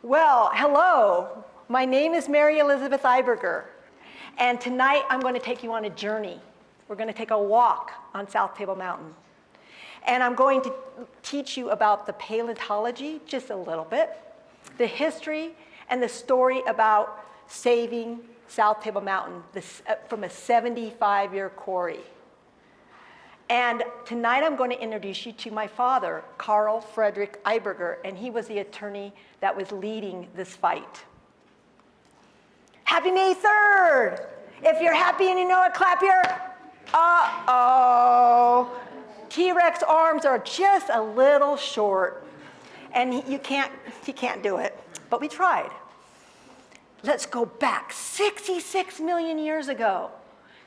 Well, hello. My name is Mary Elizabeth Eiberger, and tonight I'm going to take you on a journey. We're going to take a walk on South Table Mountain. And I'm going to teach you about the paleontology, just a little bit, the history, and the story about saving South Table Mountain from a 75-year quarry. And tonight I'm going to introduce you to my father, Carl Frederick Eiberger, and he was the attorney that was leading this fight. Happy May 3rd! If you're happy and you know it, clap your, uh-oh. T-Rex arms are just a little short, and he can't do it, but we tried. Let's go back 66 million years ago.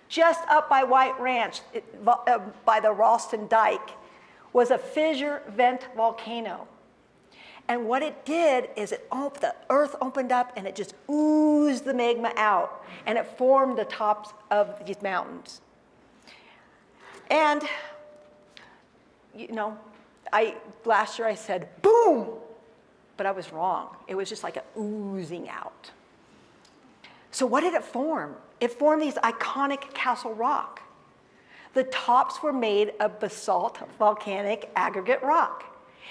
Just up by White Ranch, by the Ralston Dike, was a fissure vent volcano. And what it did is the earth opened up and it just oozed the magma out, and it formed the tops of these mountains. And, you know, last year I said, boom, but I was wrong. It was just like an oozing out. So what did it form? It formed these iconic castle rock. The tops were made of basalt, volcanic aggregate rock.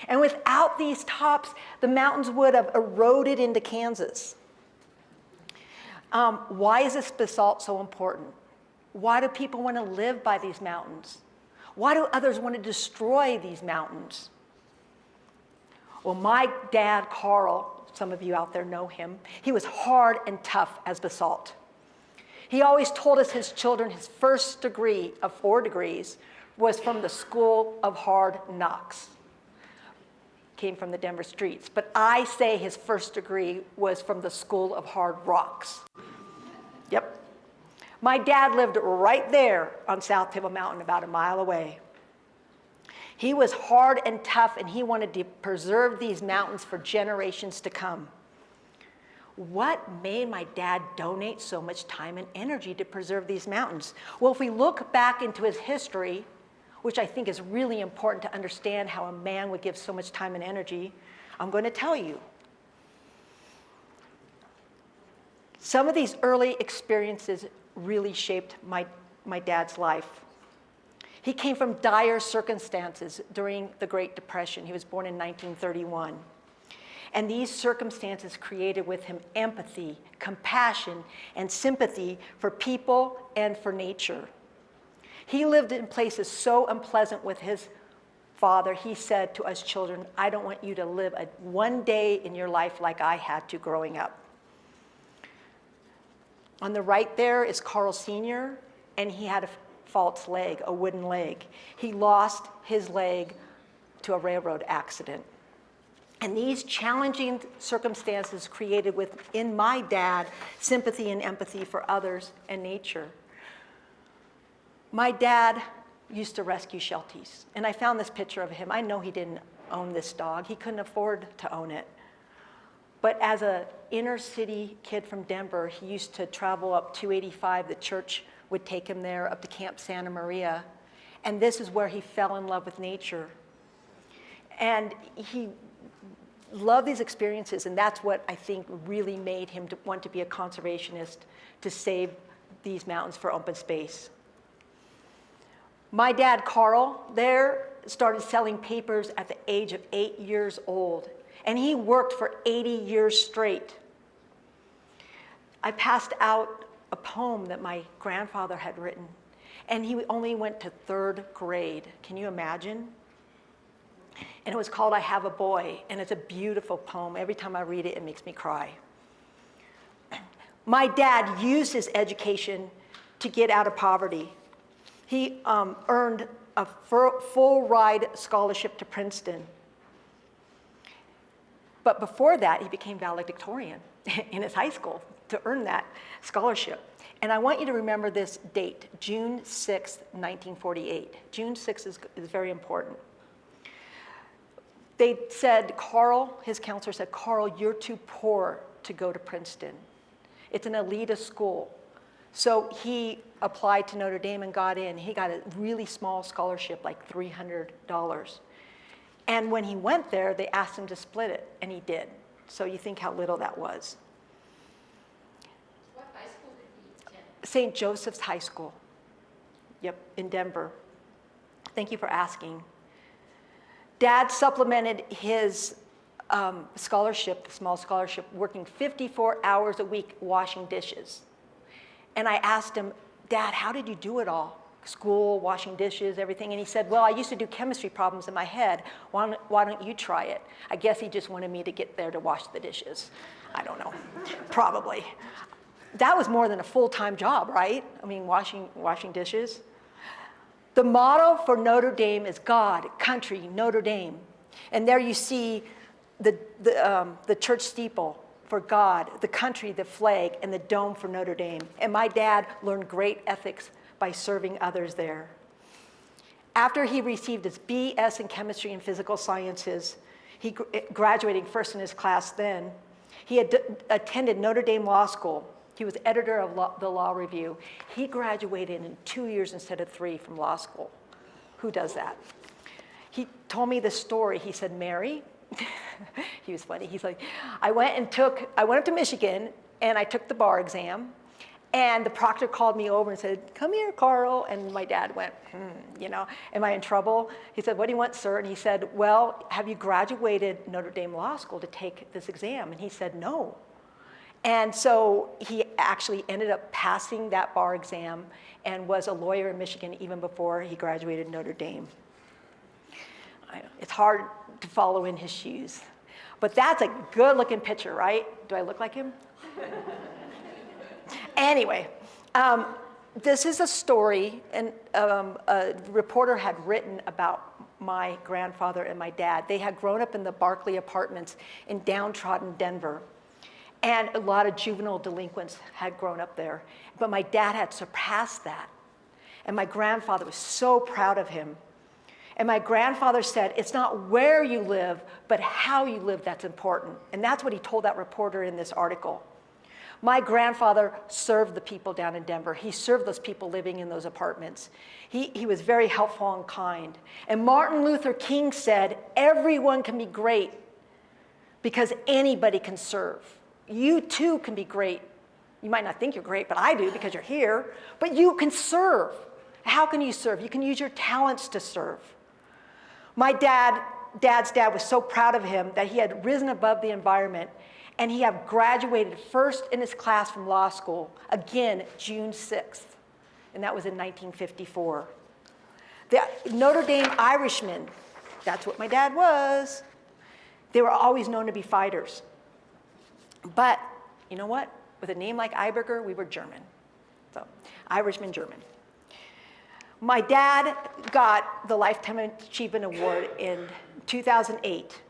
And without these tops, the mountains would have eroded into Kansas. Why is this basalt so important? Why do people want to live by these mountains? Why do others want to destroy these mountains? Well, my dad, Carl, some of you out there know him, he was hard and tough as basalt. He always told us, his children, his first degree of 4 degrees was from the School of Hard Knocks. Came from the Denver streets. But I say his first degree was from the School of Hard Rocks. Yep. My dad lived right there on South Table Mountain, about a mile away. He was hard and tough, and he wanted to preserve these mountains for generations to come. What made my dad donate so much time and energy to preserve these mountains? Well, if we look back into his history, which I think is really important to understand how a man would give so much time and energy, I'm going to tell you. Some of these early experiences really shaped my dad's life. He came from dire circumstances during the Great Depression. He was born in 1931. And these circumstances created with him empathy, compassion, and sympathy for people and for nature. He lived in places so unpleasant with his father. He said to us children, I don't want you to live one day in your life like I had to growing up. On the right there is Carl Sr., and he had a false leg, a wooden leg. He lost his leg to a railroad accident. And these challenging circumstances created within my dad sympathy and empathy for others and nature. My dad used to rescue shelties, and I found this picture of him. I know he didn't own this dog. He couldn't afford to own it. But as an inner city kid from Denver, he used to travel up 285. The church would take him there up to Camp Santa Maria. And this is where he fell in love with nature. And he loved these experiences, and that's what I think really made him want to be a conservationist, to save these mountains for open space. My dad, Carl, there started selling papers at the age of 8 years old, and he worked for 80 years straight. I passed out a poem that my grandfather had written, and he only went to 3rd grade. Can you imagine? And it was called I Have a Boy, and it's a beautiful poem. Every time I read it, it makes me cry. My dad used his education to get out of poverty. He earned a full ride scholarship to Princeton. But before that, he became valedictorian in his high school to earn that scholarship. And I want you to remember this date, June 6th, 1948. June 6th is very important. They said, Carl, his counselor said, Carl, you're too poor to go to Princeton. It's an elitist school. So he applied to Notre Dame and got in. He got a really small scholarship, like $300. And when he went there, they asked him to split it, and he did. So you think how little that was. What high school did he attend? St. Joseph's High School. Yep, in Denver. Thank you for asking. Dad supplemented his scholarship, small scholarship, working 54 hours a week washing dishes. And I asked him, Dad, how did you do it all? School, washing dishes, everything. And he said, well, I used to do chemistry problems in my head. Why don't you try it? I guess he just wanted me to get there to wash the dishes. I don't know, probably. That was more than a full-time job, right? I mean, washing dishes. The motto for Notre Dame is God, country, Notre Dame. And there you see the church steeple for God, the country, the flag, and the dome for Notre Dame. And my dad learned great ethics by serving others there. After he received his BS in chemistry and physical sciences, he graduating first in his class then, he had attended Notre Dame Law School. He was editor of the Law Review. He graduated in 2 years instead of 3 from law school. Who does that? He told me this story. He said, Mary, he was funny. He's like, I went up to Michigan and I took the bar exam, and the proctor called me over and said, come here, Carl. And my dad went, am I in trouble? He said, what do you want, sir? And he said, well, have you graduated Notre Dame Law School to take this exam? And he said, no. And so he actually ended up passing that bar exam and was a lawyer in Michigan even before he graduated Notre Dame. It's hard to follow in his shoes. But that's a good-looking picture, right? Do I look like him? Anyway, this is a story, and a reporter had written about my grandfather and my dad. They had grown up in the Barclay Apartments in downtrodden Denver. And a lot of juvenile delinquents had grown up there. But my dad had surpassed that. And my grandfather was so proud of him. And my grandfather said, it's not where you live, but how you live that's important. And that's what he told that reporter in this article. My grandfather served the people down in Denver. He served those people living in those apartments. He was very helpful and kind. And Martin Luther King said, everyone can be great because anybody can serve. You too can be great. You might not think you're great, but I do because you're here. But you can serve. How can you serve? You can use your talents to serve. My dad's dad was so proud of him that he had risen above the environment, and he had graduated first in his class from law school, again, June 6th, and that was in 1954. The Notre Dame Irishmen, that's what my dad was. They were always known to be fighters. But you know what? With a name like Eiberger, we were German. So, Irishman, German. My dad got the Lifetime Achievement Award in 2008.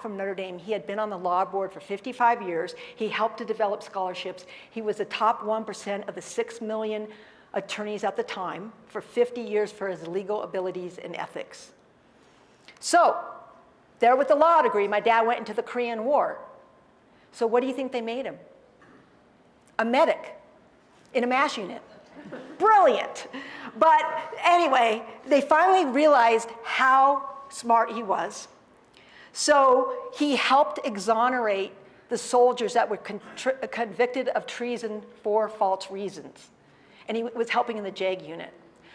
From Notre Dame, he had been on the law board for 55 years. He helped to develop scholarships. He was the top 1% of the 6 million attorneys at the time for 50 years for his legal abilities and ethics. So, there with the law degree, my dad went into the Korean War. So what do you think they made him? A medic in a MASH unit. Brilliant. But anyway, they finally realized how smart he was. So he helped exonerate the soldiers that were convicted of treason for false reasons. And he was helping in the JAG unit.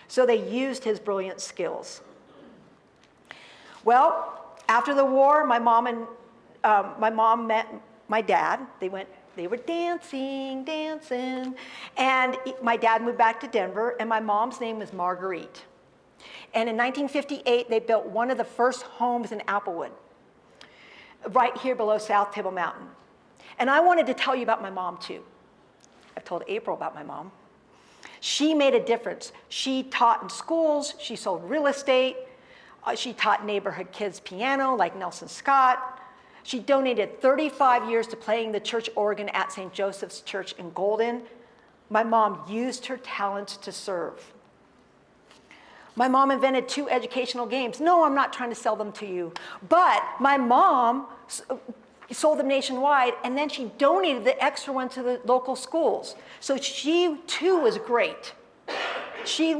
So they used his brilliant skills. Well, after the war, my mom met my dad. They were dancing, and my dad moved back to Denver, and my mom's name was Marguerite. And in 1958, they built one of the first homes in Applewood, right here below South Table Mountain. And I wanted to tell you about my mom, too. I've told April about my mom. She made a difference. She taught in schools. She sold real estate. She taught neighborhood kids piano, like Nelson Scott. She donated 35 years to playing the church organ at St. Joseph's Church in Golden. My mom used her talents to serve. My mom invented 2 educational games. No, I'm not trying to sell them to you. But my mom sold them nationwide, and then she donated the extra one to the local schools. So she, too, was great. She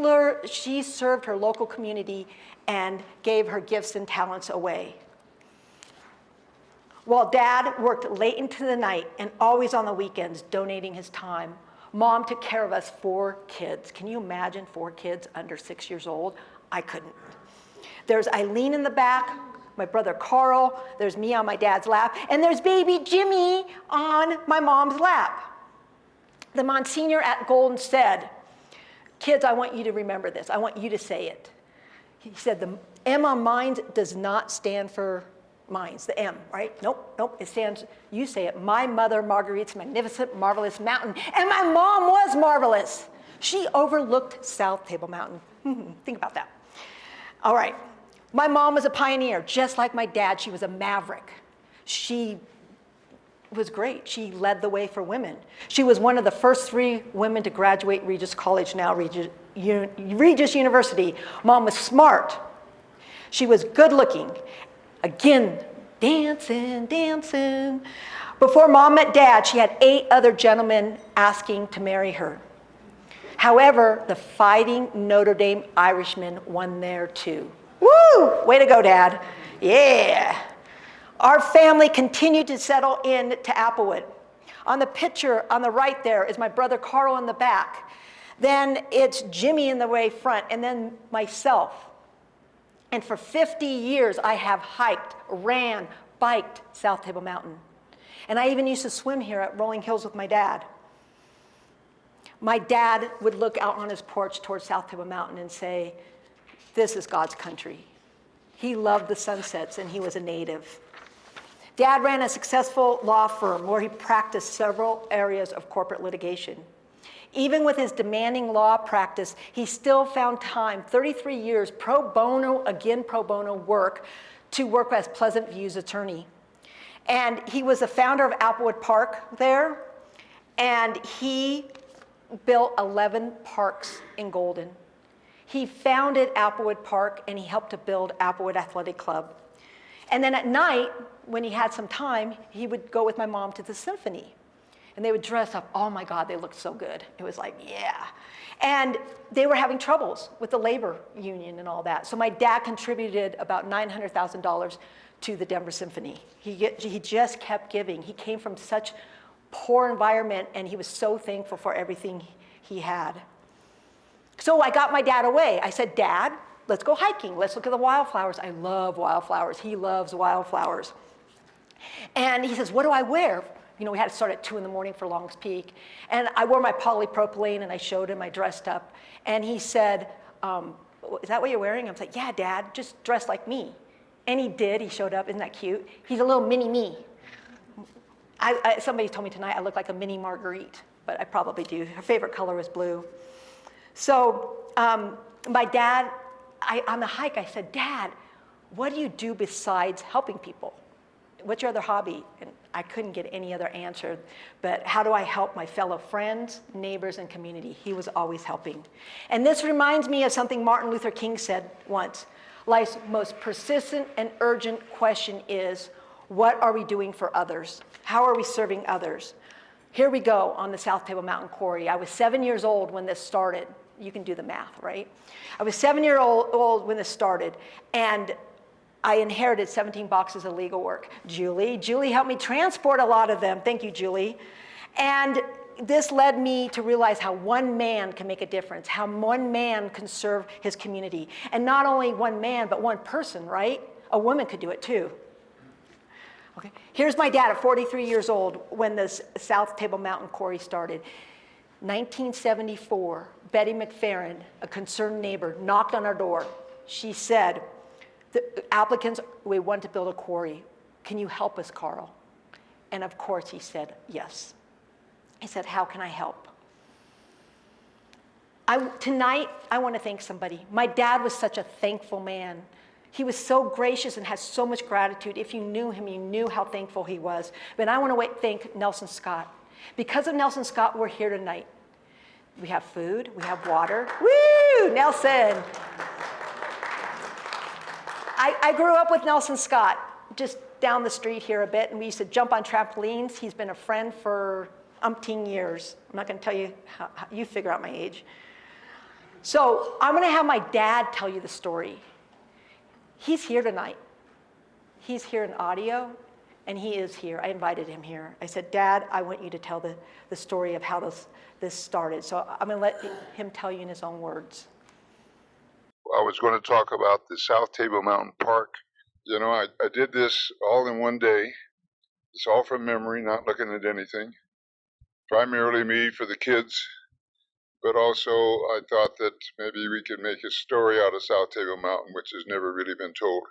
served her local community and gave her gifts and talents away. While Dad worked late into the night and always on the weekends, donating his time, Mom took care of us 4 kids. Can you imagine 4 kids under 6 years old? I couldn't. There's Eileen in the back, my brother Carl, there's me on my dad's lap, and there's baby Jimmy on my mom's lap. The Monsignor at Golden said, kids, I want you to remember this. I want you to say it. He said, the M on mines does not stand for mines, the M, right? Nope, it stands, you say it, my mother Marguerite's magnificent, marvelous mountain. And my mom was marvelous. She overlooked South Table Mountain. Think about that. All right, my mom was a pioneer, just like my dad. She was a maverick. She was great. She led the way for women. She was one of the first 3 women to graduate Regis College, now Regis University. Mom was smart. She was good looking. Again, dancing. Before Mom met Dad, she had 8 other gentlemen asking to marry her. However, the fighting Notre Dame Irishman won there too. Woo! Way to go, Dad. Yeah. Our family continued to settle in to Applewood. On the picture on the right there is my brother Carl in the back. Then it's Jimmy in the way front, and then myself. And for 50 years, I have hiked, ran, biked South Table Mountain. And I even used to swim here at Rolling Hills with my dad. My dad would look out on his porch towards South Table Mountain and say, this is God's country. He loved the sunsets, and he was a native. Dad ran a successful law firm where he practiced several areas of corporate litigation. Even with his demanding law practice, he still found time, 33 years, pro bono work, to work as Pleasant View's attorney. And he was the founder of Applewood Park there, and he built 11 parks in Golden. He founded Applewood Park, and he helped to build Applewood Athletic Club. And then at night, when he had some time, he would go with my mom to the symphony. And they would dress up. Oh my God, they looked so good. It was like, yeah. And they were having troubles with the labor union and all that. So my dad contributed about $900,000 to the Denver Symphony. He just kept giving. He came from such poor environment, and he was so thankful for everything he had. So I got my dad away. I said, Dad, let's go hiking. Let's look at the wildflowers. I love wildflowers. He loves wildflowers. And he says, what do I wear? You know, we had to start at 2 in the morning for Long's Peak. And I wore my polypropylene, and I showed him, I dressed up. And he said, is that what you're wearing? I was like, yeah, Dad, just dress like me. And he did. He showed up. Isn't that cute? He's a little mini me. Somebody told me tonight I look like a mini Marguerite, but I probably do. Her favorite color was blue. So my dad, on the hike, I said, Dad, what do you do besides helping people? What's your other hobby? And I couldn't get any other answer, but how do I help my fellow friends, neighbors, and community? He was always helping. And this reminds me of something Martin Luther King said once. Life's most persistent and urgent question is, what are we doing for others? How are we serving others? Here we go on the South Table Mountain Quarry. I was 7 years old when this started. You can do the math, right? I was 7 years old when this started, and I inherited 17 boxes of legal work. Julie helped me transport a lot of them. Thank you, Julie. And this led me to realize how one man can make a difference, how one man can serve his community. And not only one man, but one person, right? A woman could do it too. Okay. Here's my dad at 43 years old when the South Table Mountain Quarry started. 1974, Betty McFerrin, a concerned neighbor, knocked on our door. She said, the applicants, we want to build a quarry. Can you help us, Carl? And of course he said, yes. He said, how can I help? Tonight, I want to thank somebody. My dad was such a thankful man. He was so gracious and has so much gratitude. If you knew him, you knew how thankful he was. But I want to thank Nelson Scott. Because of Nelson Scott, we're here tonight. We have food, we have water. Woo, Nelson. I grew up with Nelson Scott, just down the street here a bit, and we used to jump on trampolines. He's been a friend for umpteen years. I'm not going to tell you how you figure out my age. So I'm going to have my dad tell you the story. He's here tonight. He's here in audio, And he is here. I invited him here. I said, Dad, I want you to tell the story of how this started. So I'm going to let him tell you in his own words. I was going to talk about the South Table Mountain Park. You know, I did this all in one day. It's all from memory, not looking at anything. Primarily me for the kids, but also I thought that maybe we could make a story out of South Table Mountain, which has never really been told.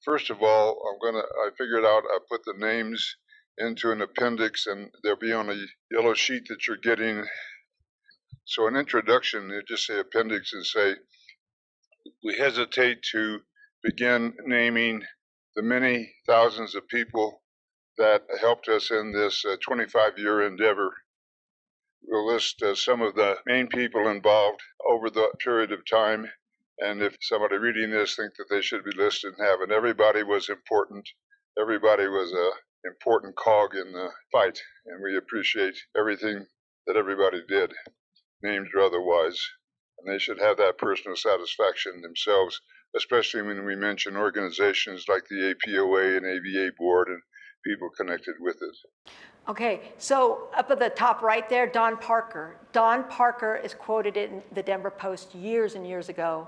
First of all, I figured out I put the names into an appendix and they'll be on a yellow sheet that you're getting. So an introduction, you just say appendix and say, we hesitate to begin naming the many thousands of people that helped us in this 25-year endeavor. We'll list some of the main people involved over the period of time, and if somebody reading this thinks that they should be listed and have it, everybody was important. Everybody was an important cog in the fight, and we appreciate everything that everybody did, named or otherwise. And they should have that personal satisfaction themselves, especially when we mention organizations like the APOA and AVA board and people connected with it. Okay, so up at the top right there, Don Parker. Don Parker is quoted in the Denver Post years and years ago.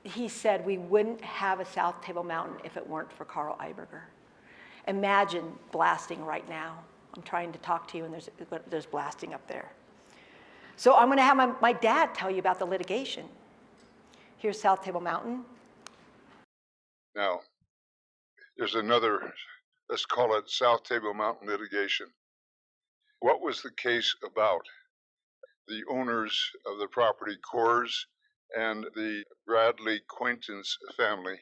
He said we wouldn't have a South Table Mountain if it weren't for Carl Eiberger. Imagine blasting right now. I'm trying to talk to you and there's blasting up there. So I'm going to have my dad tell you about the litigation. Here's South Table Mountain. Now, there's another, let's call it South Table Mountain litigation. What was the case about? The owners of the property, Coors and the Bradley Quaintance family,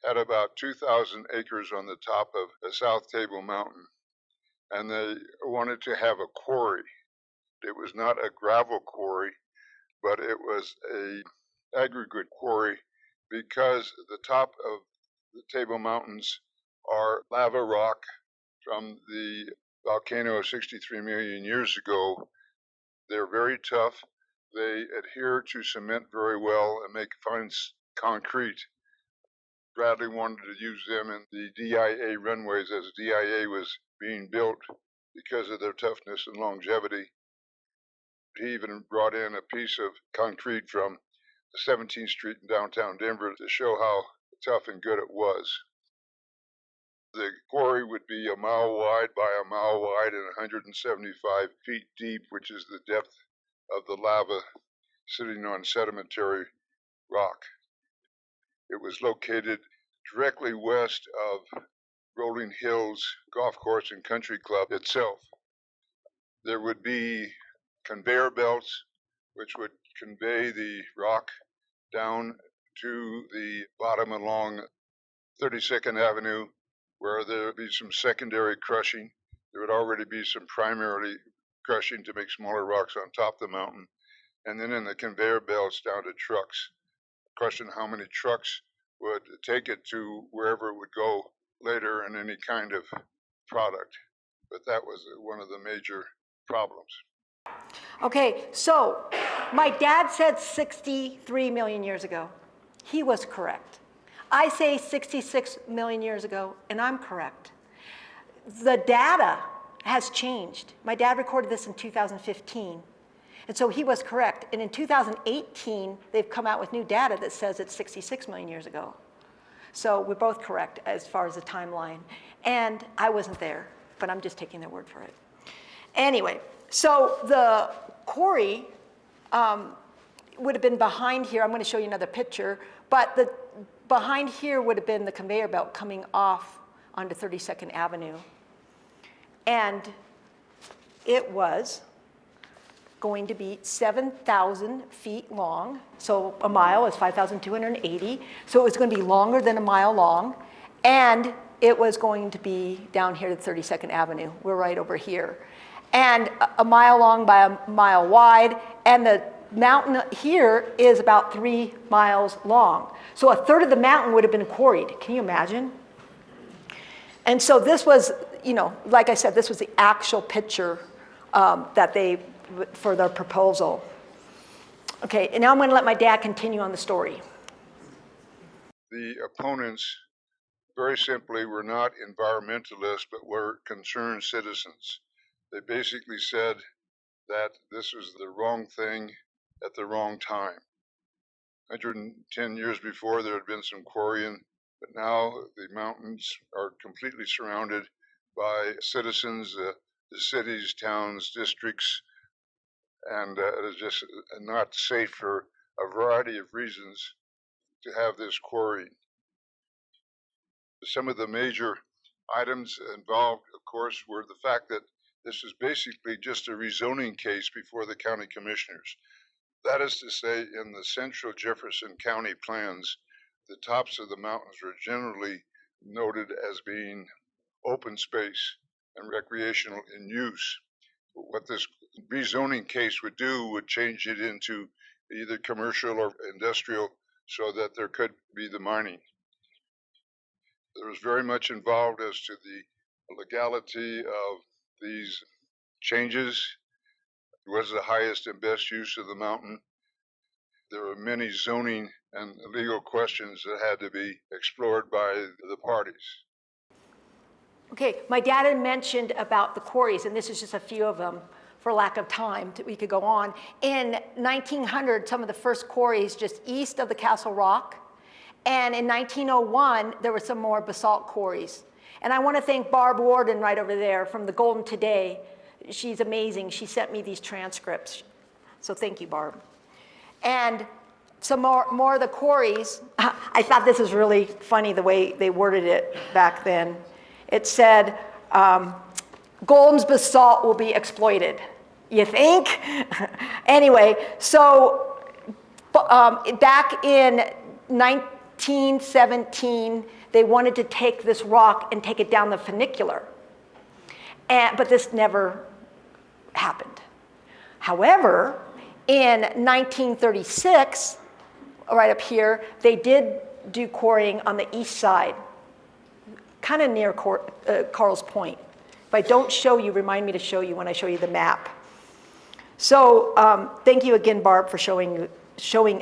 had about 2,000 acres on the top of the South Table Mountain, and they wanted to have a quarry. It was not a gravel quarry, but it was an aggregate quarry because the top of the Table Mountains are lava rock from the volcano of 63 million years ago. They're very tough. They adhere to cement very well and make fine concrete. Bradley wanted to use them in the DIA runways as DIA was being built because of their toughness and longevity. He even brought in a piece of concrete from 17th Street in downtown Denver to show how tough and good it was. The quarry would be a mile wide by a mile wide and 175 feet deep, which is the depth of the lava sitting on sedimentary rock. It was located directly west of Rolling Hills Golf Course and Country Club itself. There would be conveyor belts which would convey the rock down to the bottom along 32nd Avenue, where there would be some secondary crushing. There would already be some primary crushing to make smaller rocks on top of the mountain. And then in the conveyor belts down to trucks. Question how many trucks would take it to wherever it would go later in any kind of product. But that was one of the major problems. Okay, so my dad said 63 million years ago. He was correct. I say 66 million years ago, and I'm correct. The data has changed. My dad recorded this in 2015, and so he was correct. And in 2018, they've come out with new data that says it's 66 million years ago. So we're both correct as far as the timeline. And I wasn't there, but I'm just taking their word for it. Anyway, so the quarry would have been behind here. I'm going to show you another picture, but behind here would have been the conveyor belt coming off onto 32nd Avenue. And it was going to be 7,000 feet long. So a mile is 5,280. So it was going to be longer than a mile long. And it was going to be down here to 32nd Avenue. We're right over here. And a mile long by a mile wide. And the mountain here is about 3 miles long. So a third of the mountain would have been quarried. Can you imagine? And so this was, you know, like I said, this was the actual picture that they, for their proposal. Okay, and now I'm going to let my dad continue on the story. The opponents very simply were not environmentalists, but were concerned citizens. They basically said that this was the wrong thing at the wrong time. 110 years before, there had been some quarrying, but now the mountains are completely surrounded by citizens, the cities, towns, districts, and it is just not safe for a variety of reasons to have this quarrying. Some of the major items involved, of course, were the fact that this is basically just a rezoning case before the county commissioners. That is to say, in the central Jefferson County plans, the tops of the mountains were generally noted as being open space and recreational in use. What this rezoning case would do would change it into either commercial or industrial so that there could be the mining. There was very much involved as to the legality of these changes. Was the highest and best use of the mountain. There were many zoning and legal questions that had to be explored by the parties. Okay, my dad had mentioned about the quarries, and this is just a few of them for lack of time, we could go on. In 1900, some of the first quarries just east of the Castle Rock, and in 1901, there were some more basalt quarries. And I want to thank Barb Warden right over there from the Golden Today. She's amazing. She sent me these transcripts. So thank you, Barb. And some more of the quarries. I thought this was really funny the way they worded it back then. It said, Golden's basalt will be exploited. You think? Anyway, so back in 1917, they wanted to take this rock and take it down the funicular. But this never happened. However, in 1936, right up here, they did do quarrying on the east side, kind of near Carl's Point. If I don't show you, remind me to show you when I show you the map. So thank you again, Barb, for showing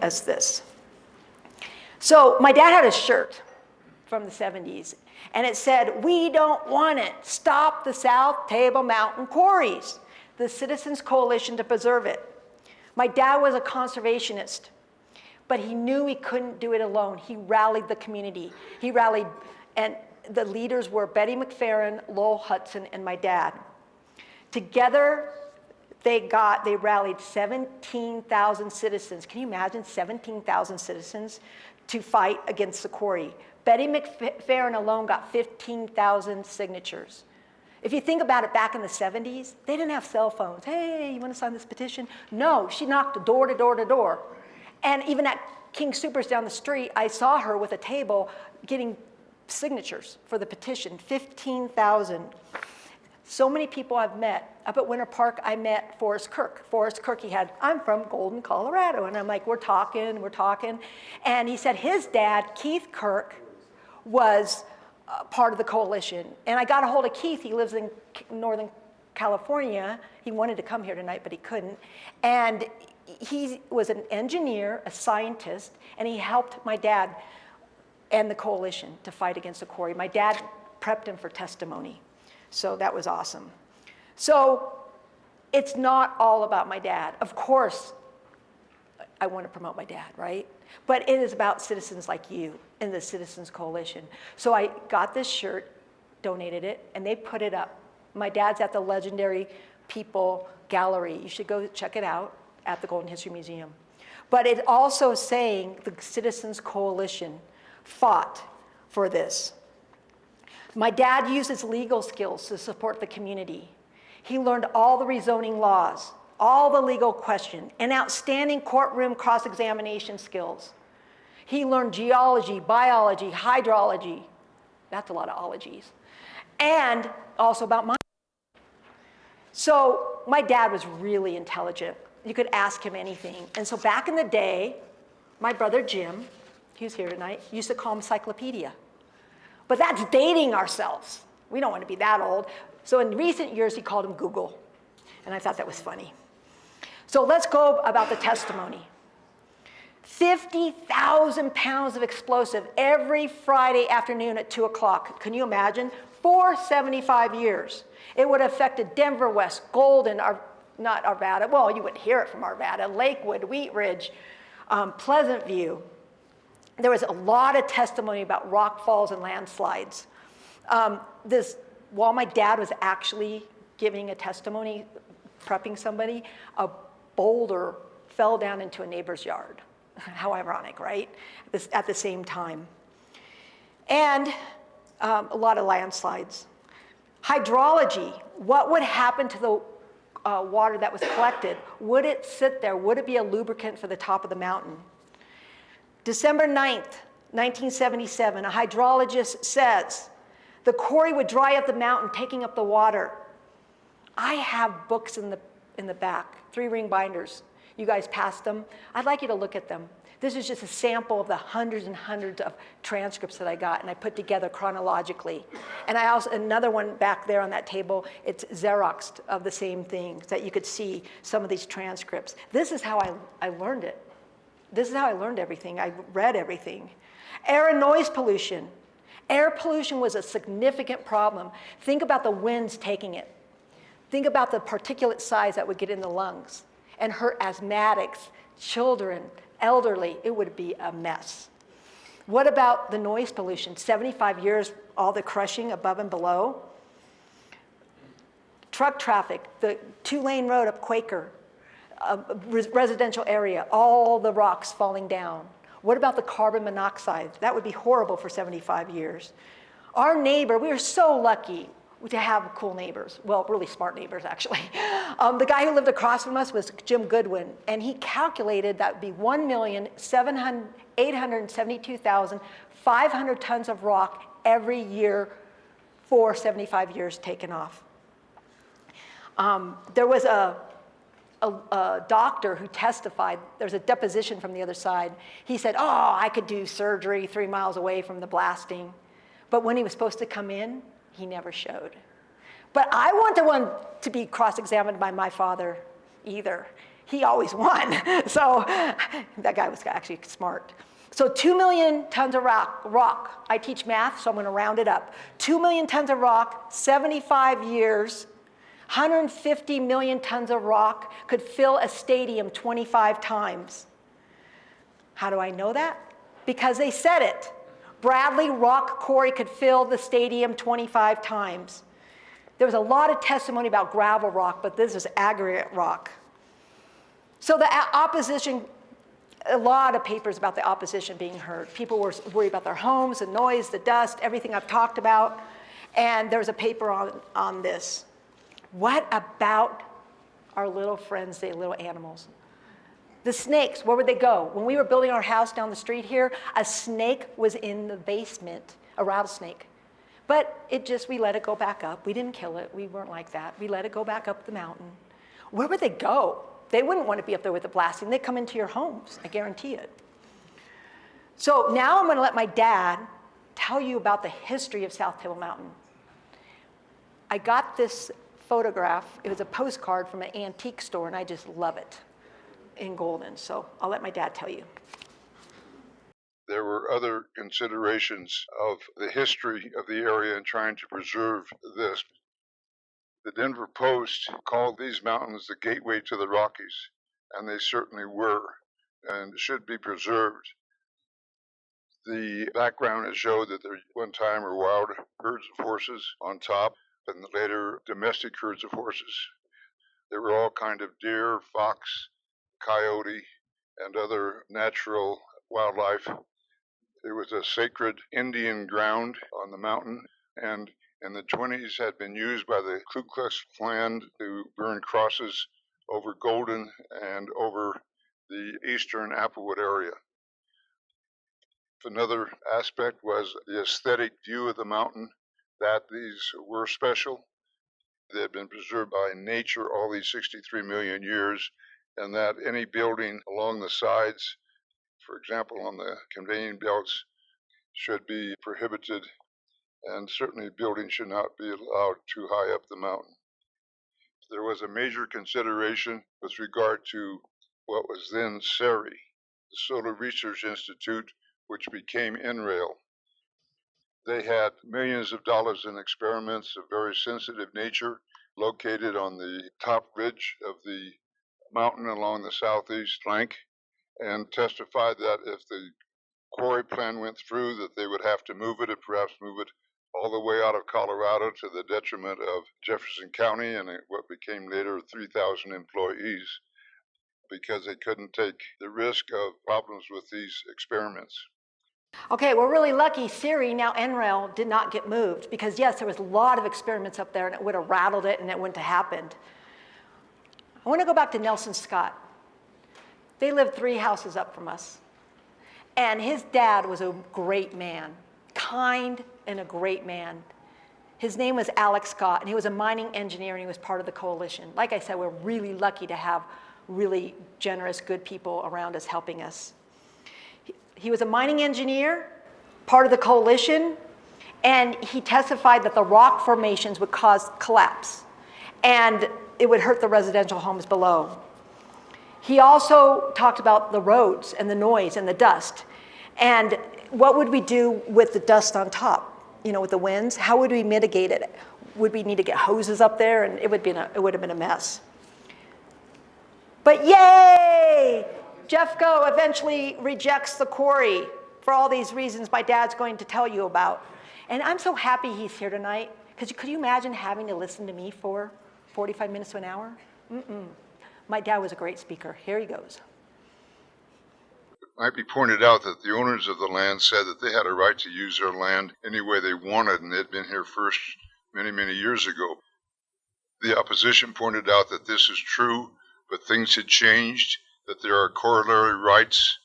us this. So my dad had a shirt from the 70s, and it said, "We don't want it. Stop the South Table Mountain quarries. The Citizens Coalition to preserve it." My dad was a conservationist, but he knew he couldn't do it alone. He rallied the community. He rallied, and the leaders were Betty McFerrin, Lowell Hudson, and my dad. Together, they rallied 17,000 citizens. Can you imagine 17,000 citizens to fight against the quarry? Betty McFerrin alone got 15,000 signatures. If you think about it, back in the 70s, they didn't have cell phones. Hey, you want to sign this petition? No, she knocked door to door to door. And even at King Soopers down the street, I saw her with a table getting signatures for the petition, 15,000. So many people I've met. Up at Winter Park, I met Forrest Kirk. Forrest Kirk, I'm from Golden, Colorado. And I'm like, we're talking. And he said his dad, Keith Kirk, was part of the coalition. And I got a hold of Keith. He lives in Northern California. He wanted to come here tonight, but he couldn't. And he was an engineer, a scientist, and he helped my dad and the coalition to fight against the quarry. My dad prepped him for testimony. So that was awesome. So it's not all about my dad. Of course, I want to promote my dad, right? But it is about citizens like you and the Citizens Coalition. So I got this shirt, donated it, and they put it up. My dad's at the Legendary People Gallery. You should go check it out at the Golden History Museum. But it's also saying the Citizens Coalition fought for this. My dad used his legal skills to support the community. He learned all the rezoning laws, all the legal questions, and outstanding courtroom cross-examination skills. He learned geology, biology, hydrology. That's a lot of ologies. And also about mining. So my dad was really intelligent. You could ask him anything. And so back in the day, my brother Jim, who's here tonight, used to call him Encyclopedia. But that's dating ourselves. We don't want to be that old. So in recent years, he called him Google. And I thought that was funny. So let's go about the testimony. 50,000 pounds of explosive every Friday afternoon at 2 o'clock. Can you imagine? For 75 years. It would have affected Denver West, Golden, not Arvada, well, you would hear it from Arvada, Lakewood, Wheat Ridge, Pleasant View. There was a lot of testimony about rock falls and landslides. While my dad was actually giving a testimony, prepping somebody, a boulder fell down into a neighbor's yard. How ironic, right? At the same time. And a lot of landslides. Hydrology, what would happen to the water that was collected? Would it sit there? Would it be a lubricant for the top of the mountain? December 9th, 1977, a hydrologist says, the quarry would dry up the mountain, taking up the water. I have books in the back, 3-ring binders. You guys passed them. I'd like you to look at them. This is just a sample of the hundreds and hundreds of transcripts that I got, and I put together chronologically. And I also, another one back there on that table, it's Xeroxed of the same thing, so that you could see some of these transcripts. This is how I learned it. This is how I learned everything. I read everything. Air and noise pollution. Air pollution was a significant problem. Think about the winds taking it. Think about the particulate size that would get in the lungs and hurt asthmatics, children, elderly. It would be a mess. What about the noise pollution? 75 years, all the crushing above and below. Truck traffic, the 2-lane road up Quaker, residential area, all the rocks falling down. What about the carbon monoxide? That would be horrible for 75 years. Our neighbor, we are so lucky to have cool neighbors. Well, really smart neighbors, actually. The guy who lived across from us was Jim Goodwin, and he calculated that would be 1,872,500 tons of rock every year for 75 years taken off. There was a doctor who testified. There's a deposition from the other side. He said, oh, I could do surgery 3 miles away from the blasting. But when he was supposed to come in, he never showed. But I want to be cross-examined by my father either. He always won. So that guy was actually smart. So 2 million tons of rock. I teach math, so I'm going to round it up. 2 million tons of rock, 75 years, 150 million tons of rock could fill a stadium 25 times. How do I know that? Because they said it. Bradley Rock Quarry could fill the stadium 25 times. There was a lot of testimony about gravel rock, but this is aggregate rock. So the opposition, a lot of papers about the opposition being heard. People were worried about their homes, the noise, the dust, everything I've talked about. And there was a paper on this. What about our little friends, the little animals? The snakes, where would they go? When we were building our house down the street here, a snake was in the basement, a rattlesnake. But we let it go back up. We didn't kill it. We weren't like that. We let it go back up the mountain. Where would they go? They wouldn't want to be up there with the blasting. They'd come into your homes, I guarantee it. So now I'm going to let my dad tell you about the history of South Table Mountain. I got this photograph. It was a postcard from an antique store, and I just love it. In Golden, so I'll let my dad tell you. There were other considerations of the history of the area and trying to preserve this. The Denver Post called these mountains the gateway to the Rockies, and they certainly were and should be preserved. The background has showed that there one time were wild herds of horses on top, and later domestic herds of horses. There were all kinds of deer, fox, coyote, and other natural wildlife. There was a sacred Indian ground on the mountain, and in the 20s had been used by the Ku Klux Klan to burn crosses over Golden and over the eastern Applewood area. Another aspect was the aesthetic view of the mountain, that these were special. They had been preserved by nature all these 63 million years, and that any building along the sides, for example on the conveying belts, should be prohibited, and certainly buildings should not be allowed too high up the mountain. There was a major consideration with regard to what was then Seri. the Solar Research Institute, which became NREL. They had millions of dollars in experiments of very sensitive nature located on the top ridge of the mountain along the southeast flank, and testified that if the quarry plan went through, that they would have to move it and perhaps move it all the way out of Colorado to the detriment of Jefferson County and what became later 3,000 employees, because they couldn't take the risk of problems with these experiments. Okay, we're really lucky Siri, now NREL, did not get moved because yes, there was a lot of experiments up there and it would have rattled it and it wouldn't have happened. I want to go back to Nelson Scott. They lived 3 houses up from us. And his dad was a great man, kind and a great man. His name was Alex Scott, and he was a mining engineer, and he was part of the coalition. Like I said, we're really lucky to have really generous, good people around us helping us. He was a mining engineer, part of the coalition, and he testified that the rock formations would cause collapse, and it would hurt the residential homes below. He also talked about the roads and the noise and the dust. And what would we do with the dust on top, with the winds? How would we mitigate it? Would we need to get hoses up there? And it would have been a mess. But yay! Jeffco eventually rejects the quarry for all these reasons my dad's going to tell you about. And I'm so happy he's here tonight, because could you imagine having to listen to me for 45 minutes to an hour? My dad was a great speaker. Here he goes. It might be pointed out that the owners of the land said that they had a right to use their land any way they wanted, and they'd been here first many, many years ago. The opposition pointed out that this is true, but things had changed, that there are corollary rights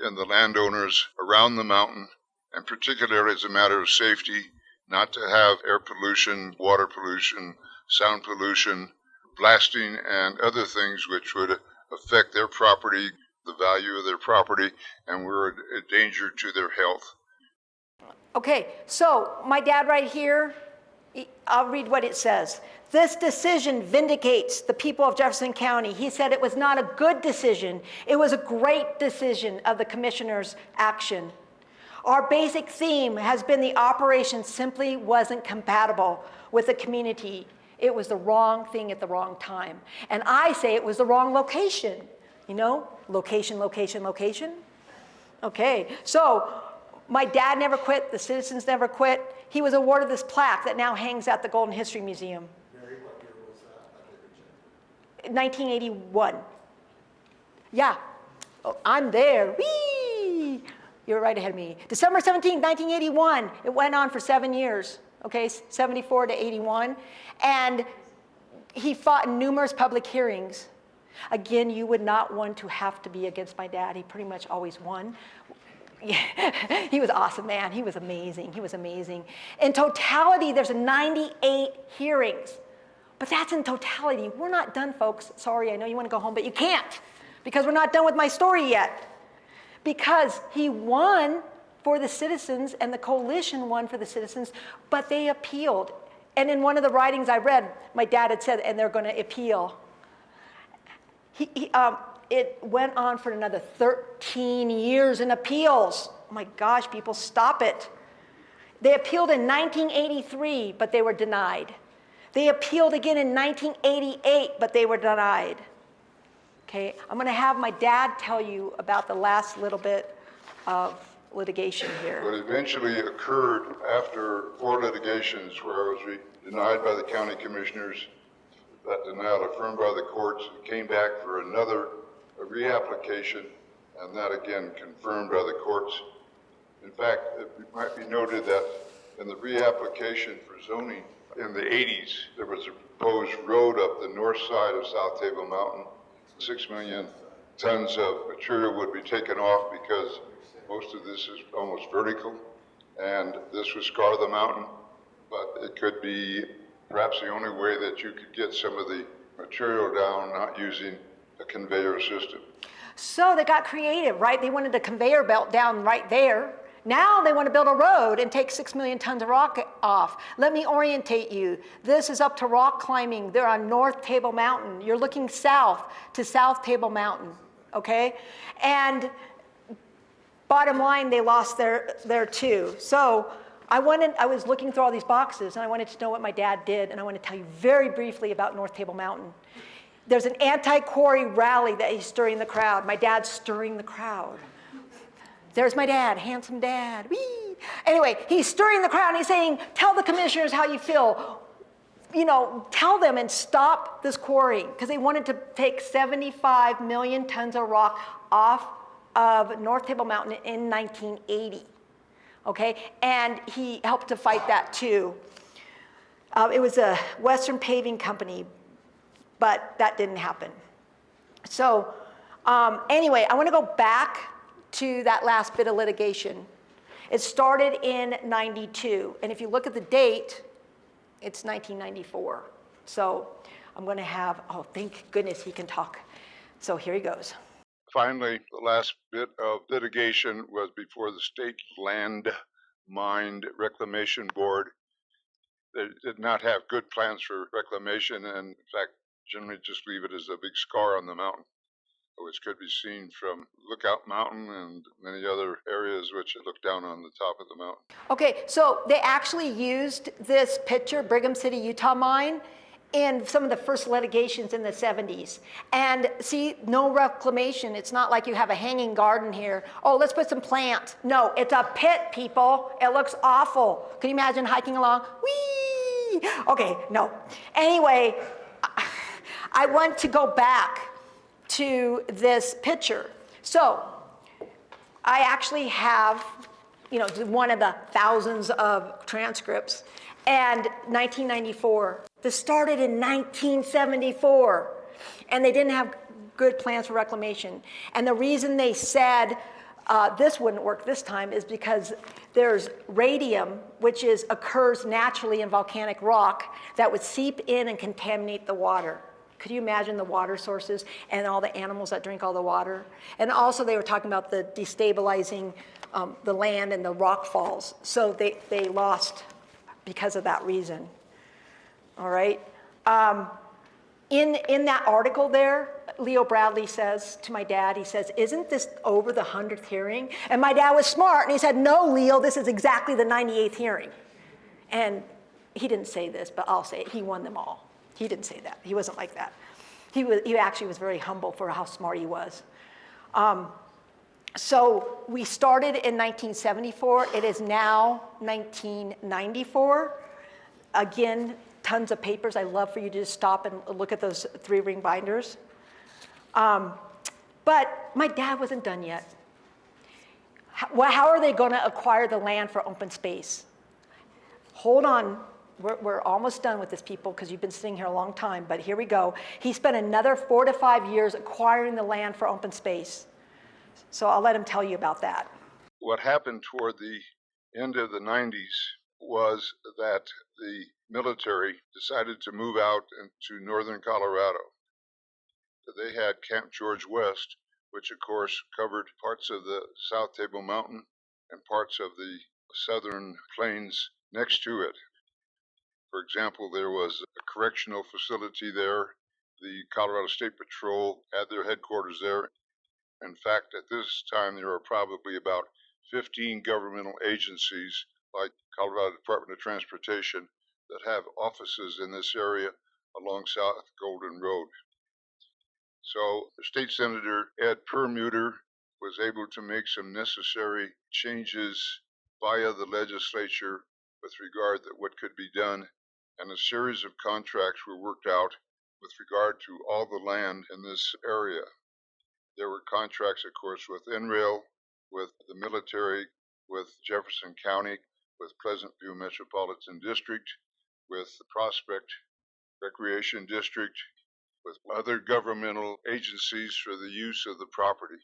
in the landowners around the mountain, and particularly as a matter of safety, not to have air pollution, water pollution, sound pollution, blasting, and other things which would affect their property, the value of their property, and were a danger to their health. Okay, so my dad right here, I'll read what it says. This decision vindicates the people of Jefferson County. He said it was not a good decision. It was a great decision of the commissioner's action. Our basic theme has been the operation simply wasn't compatible with the community. It was the wrong thing at the wrong time. And I say it was the wrong location. Location, location, location. Okay, so my dad never quit. The citizens never quit. He was awarded this plaque that now hangs at the Golden History Museum. Mary, what year was that? 1981. Yeah, I'm there. Whee! You're right ahead of me. December 17, 1981. It went on for 7 years. Okay, 74 to 81. And he fought in numerous public hearings. Again, you would not want to have to be against my dad. He pretty much always won. He was an awesome man. He was amazing. He was amazing. In totality, there's 98 hearings. But that's in totality. We're not done, folks. Sorry, I know you want to go home, but you can't, because we're not done with my story yet. Because he won for the citizens, and the coalition won for the citizens, but they appealed. And in one of the writings I read, my dad had said, and they're going to appeal. It went on for another 13 years in appeals. Oh my gosh, people, stop it. They appealed in 1983, but they were denied. They appealed again in 1988, but they were denied. Okay, I'm going to have my dad tell you about the last little bit of litigation here. What eventually occurred after 4 litigations where I was denied by the county commissioners, that denial affirmed by the courts, came back for another reapplication, and that again confirmed by the courts. In fact, it might be noted that in the reapplication for zoning in the 80s, there was a proposed road up the north side of South Table Mountain. 6 million tons of material would be taken off because most of this is almost vertical, and this would scar the mountain, but it could be perhaps the only way that you could get some of the material down not using a conveyor system. So they got creative, right? They wanted a conveyor belt down right there. Now they want to build a road and take 6 million tons of rock off. Let me orientate you. This is up to rock climbing. They're on North Table Mountain. You're looking south to South Table Mountain, okay? And bottom line, they lost their two. So I was looking through all these boxes, and I wanted to know what my dad did, and I want to tell you very briefly about North Table Mountain. There's an anti-quarry rally that he's stirring the crowd. My dad's stirring the crowd. There's my dad, handsome dad. Whee! Anyway, he's stirring the crowd, and he's saying, tell the commissioners how you feel. You know, tell them and stop this quarrying, because they wanted to take 75 million tons of rock off of North Table Mountain in 1980. Okay, and he helped to fight that too. It was a Western Paving Company, but that didn't happen. So anyway, I want to go back to that last bit of litigation. It started in 92, and if you look at the date, it's 1994. So I'm going to have, oh, thank goodness he can talk. So here he goes. Finally, the last bit of litigation was before the State Land Mine Reclamation Board. They did not have good plans for reclamation, and in fact, generally just leave it as a big scar on the mountain, which could be seen from Lookout Mountain and many other areas which look down on the top of the mountain. Okay, so they actually used this picture, Brigham City, Utah mine, in some of the first litigations in the 70s. And see, no reclamation. It's not like you have a hanging garden here. Oh, let's put some plants. No, it's a pit, people. It looks awful. Can you imagine hiking along? Whee! Okay, no. Anyway, I want to go back to this picture. So I actually have, you know, one of the thousands of transcripts. And 1994, this started in 1974, and they didn't have good plans for reclamation. And the reason they said this wouldn't work this time is because there's radium, which occurs naturally in volcanic rock, that would seep in and contaminate the water. Could you imagine the water sources and all the animals that drink all the water? And also they were talking about the destabilizing the land and the rock falls. So they lost because of that reason. All right. In that article there, Leo Bradley says to my dad, he says, isn't this over the 100th hearing? And my dad was smart, and he said, no, Leo, this is exactly the 98th hearing. And he didn't say this, but I'll say it. He won them all. He didn't say that. He wasn't like that. He actually was very humble for how smart he was. So we started in 1974. It is now 1994. Again, tons of papers. I'd love for you to just stop and look at those 3-ring binders. But my dad wasn't done yet. How are they going to acquire the land for open space? Hold on. We're almost done with this, people, because you've been sitting here a long time, but here we go. He spent another 4 to 5 years acquiring the land for open space. So I'll let him tell you about that. What happened toward the end of the 90s was that the military decided to move out into northern Colorado. They had Camp George West, which of course covered parts of the South Table Mountain and parts of the southern plains next to it. For example, there was a correctional facility there. The Colorado State Patrol had their headquarters there. In fact, at this time, there are probably about 15 governmental agencies like Colorado Department of Transportation that have offices in this area along South Golden Road. So State Senator Ed Perlmutter was able to make some necessary changes via the legislature with regard to what could be done, and a series of contracts were worked out with regard to all the land in this area. There were contracts, of course, with NREL, with the military, with Jefferson County, with Pleasant View Metropolitan District, with the Prospect Recreation District, with other governmental agencies for the use of the property.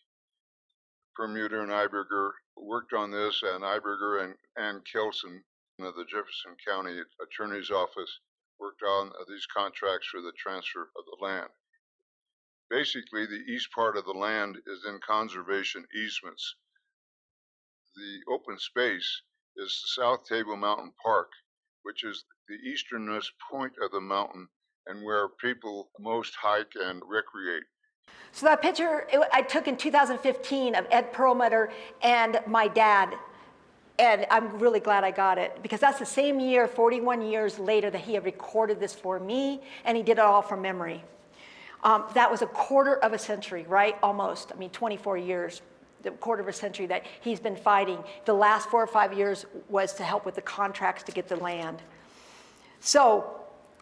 Perlmutter and Eiberger worked on this, and Eiberger and Ann Kelson of the Jefferson County Attorney's Office worked on these contracts for the transfer of the land. Basically, the east part of the land is in conservation easements. The open space is the South Table Mountain Park, which is the easternmost point of the mountain and where people most hike and recreate. So that picture I took in 2015 of Ed Perlmutter and my dad, and I'm really glad I got it because that's the same year, 41 years later, that he had recorded this for me, and he did it all from memory. That was a quarter of a century, right? Almost. I mean, 24 years, the quarter of a century that he's been fighting. The last 4 or 5 years was to help with the contracts to get the land. So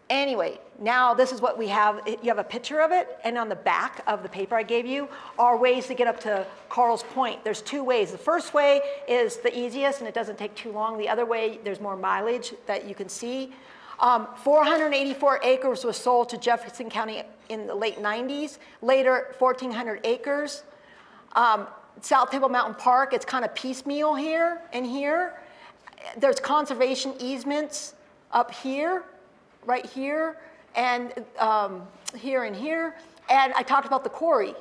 anyway, now this is what we have. You have a picture of it, and on the back of the paper I gave you are ways to get up to Carl's Point. There's 2 ways. The first way is the easiest, and it doesn't take too long. The other way, there's more mileage that you can see. 484 acres was sold to Jefferson County in the late 90s. Later, 1,400 acres. South Table Mountain Park, it's kind of piecemeal here and here. There's conservation easements up here, right here, and here and here. And I talked about the quarry.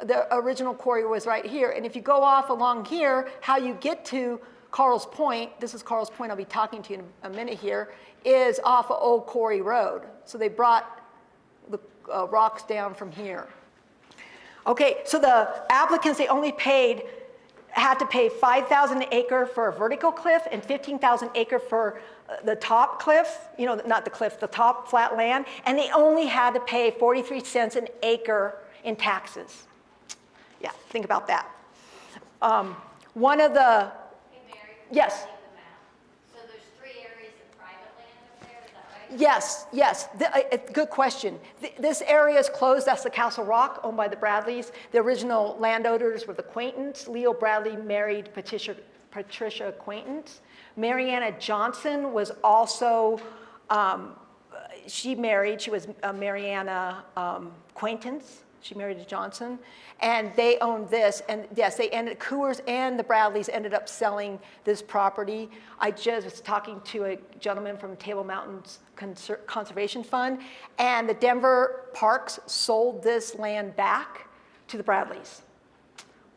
The original quarry was right here. And if you go off along here, how you get to Carl's Point, this is Carl's Point, I'll be talking to you in a minute here, is off of Old Quarry Road. So they brought the rocks down from here. Okay, so the applicants, they only had to pay $5,000 an acre for a vertical cliff and $15,000 an acre for the top cliff, you know, not the cliff, the top flat land, and they only had to pay 43 cents an acre in taxes. Yeah, think about that. One of the, Hey, Mary, yes. reading the map. So there's 3 areas of private land up there, is that right? Yes. Good question. This area is closed. That's the Castle Rock, owned by the Bradleys. The original landowners were the Quaintance. Leo Bradley married Patricia Quaintance. Mariana Johnson was also, she was Mariana Quaintance. She married a Johnson, and they owned this. And yes, Coors and the Bradleys ended up selling this property. I just was talking to a gentleman from Table Mountains Conservation Fund, and the Denver Parks sold this land back to the Bradleys.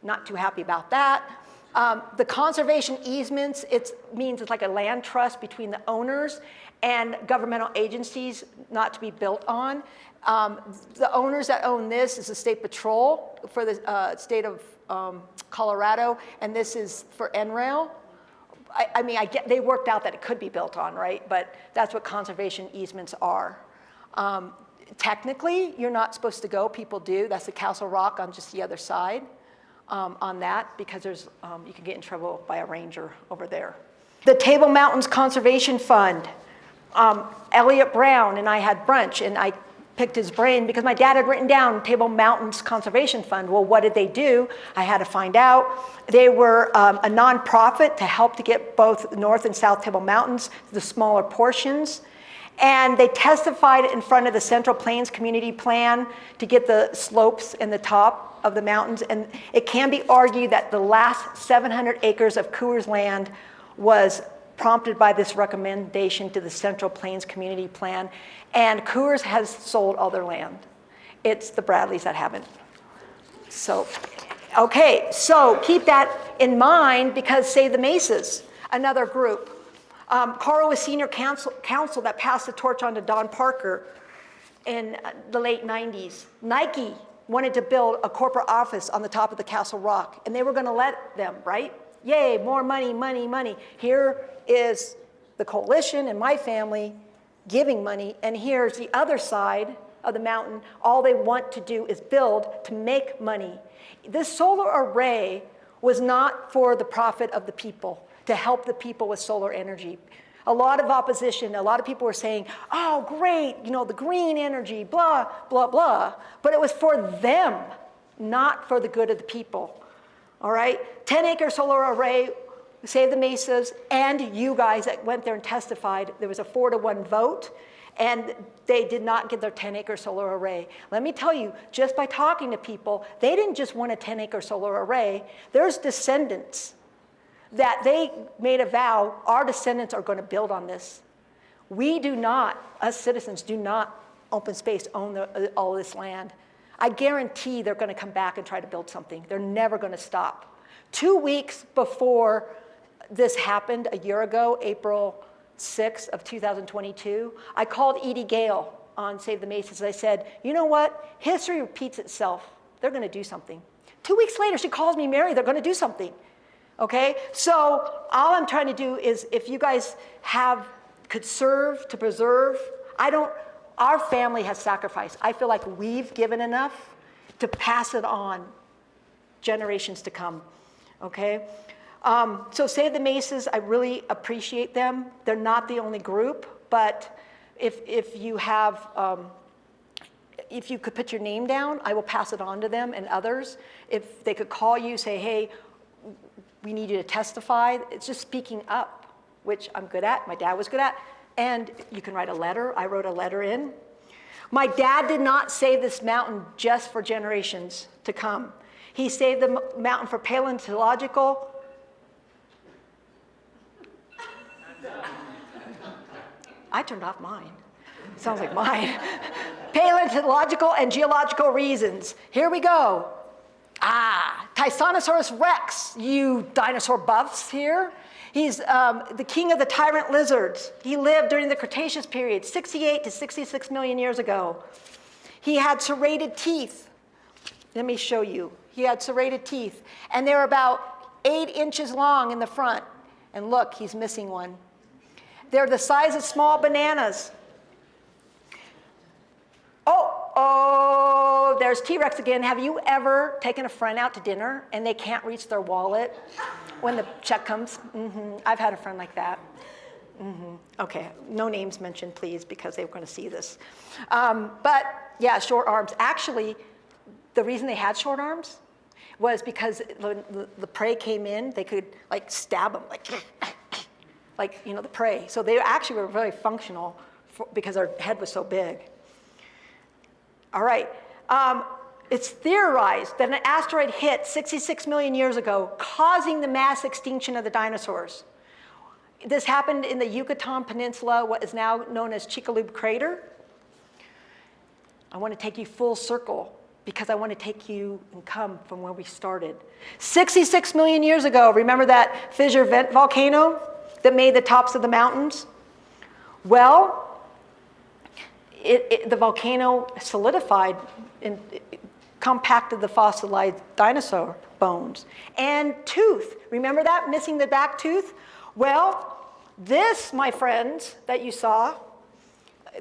Not too happy about that. The conservation easements, it means it's like a land trust between the owners and governmental agencies not to be built on. The owners that own this is the State Patrol for the state of Colorado, and this is for NREL. I get they worked out that it could be built on, right? But that's what conservation easements are. Technically, you're not supposed to go. People do. That's the Castle Rock on just the other side on that, because there's you can get in trouble by a ranger over there. The Table Mountains Conservation Fund. Elliot Brown and I had brunch, and I picked his brain because my dad had written down Table Mountains Conservation Fund. Well, what did they do? I had to find out. They were a nonprofit to help to get both North and South Table Mountains, the smaller portions. And they testified in front of the Central Plains Community Plan to get the slopes and the top of the mountains. And it can be argued that the last 700 acres of Coors land was prompted by this recommendation to the Central Plains Community Plan. And Coors has sold all their land. It's the Bradleys that haven't. So, okay, so keep that in mind, because say the Mesas, another group. Carl was senior counsel that passed the torch on to Don Parker in the late 90s. Nike wanted to build a corporate office on the top of the Castle Rock, and they were gonna let them, right? Yay, more money, money, money. Here is the coalition and my family giving money, and here's the other side of the mountain. All they want to do is build to make money. This solar array was not for the profit of the people, to help the people with solar energy. A lot of opposition, a lot of people were saying, oh, great, you know, the green energy, blah, blah, blah. But it was for them, not for the good of the people. All right? 10-acre solar array, Save the Mesas, and you guys that went there and testified. There was a 4-to-1 vote, and they did not get their 10-acre solar array. Let me tell you, just by talking to people, they didn't just want a 10-acre solar array. There's descendants that they made a vow, our descendants are going to build on this. We do not, us citizens, do not open space own all this land. I guarantee they're going to come back and try to build something. They're never going to stop. 2 weeks before this happened, a year ago, April 6th of 2022, I called Edie Gale, on Save the Mesas. I said, you know what? History repeats itself. They're going to do something. 2 weeks later, she calls me, Mary, they're going to do something. Okay? So all I'm trying to do is, if you guys could serve to preserve, our family has sacrificed. I feel like we've given enough to pass it on generations to come. Okay? So Save the Mesas, I really appreciate them. They're not the only group, but if you could put your name down, I will pass it on to them and others. If they could call you, say, hey, we need you to testify. It's just speaking up, which I'm good at, my dad was good at. And you can write a letter. I wrote a letter in. My dad did not save this mountain just for generations to come. He saved the mountain for paleontological. I turned off mine. Sounds like mine. Paleontological and geological reasons. Here we go. Tyrannosaurus rex, you dinosaur buffs here. He's the king of the tyrant lizards. He lived during the Cretaceous period, 68 to 66 million years ago. He had serrated teeth. Let me show you. He had serrated teeth, and they were about 8 inches long in the front. And look, he's missing one. They're the size of small bananas. Oh, there's T-Rex again. Have you ever taken a friend out to dinner and they can't reach their wallet when the check comes? I've had a friend like that. Okay, no names mentioned, please, because they were going to see this. But yeah, short arms. Actually, the reason they had short arms was because when the prey came in, they could like stab them, like the prey. So they actually were very functional because their head was so big. All right. It's theorized that an asteroid hit 66 million years ago, causing the mass extinction of the dinosaurs. This happened in the Yucatan Peninsula, what is now known as Chicxulub Crater. I want to take you full circle because I want to take you and come from where we started. 66 million years ago, remember that fissure vent volcano that made the tops of the mountains? Well, the volcano solidified and compacted the fossilized dinosaur bones. And tooth, remember that, missing the back tooth? Well, this, my friends, that you saw,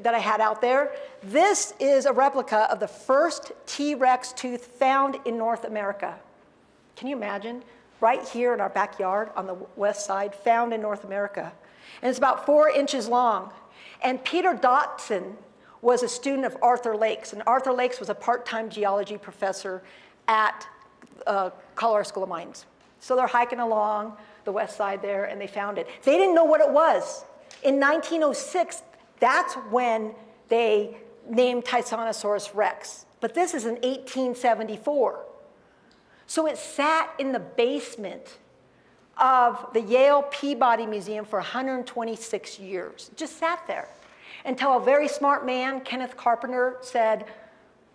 that I had out there, this is a replica of the first T-Rex tooth found in North America. Can you imagine? Right here in our backyard on the west side, found in North America. And it's about 4 inches long. And Peter Dotson was a student of Arthur Lakes, and Arthur Lakes was a part-time geology professor at Colorado School of Mines. So they're hiking along the west side there, and they found it. They didn't know what it was. In 1906, that's when they named Tyrannosaurus rex. But this is in 1874. So it sat in the basement of the Yale Peabody Museum for 126 years. It just sat there. Until a very smart man, Kenneth Carpenter, said,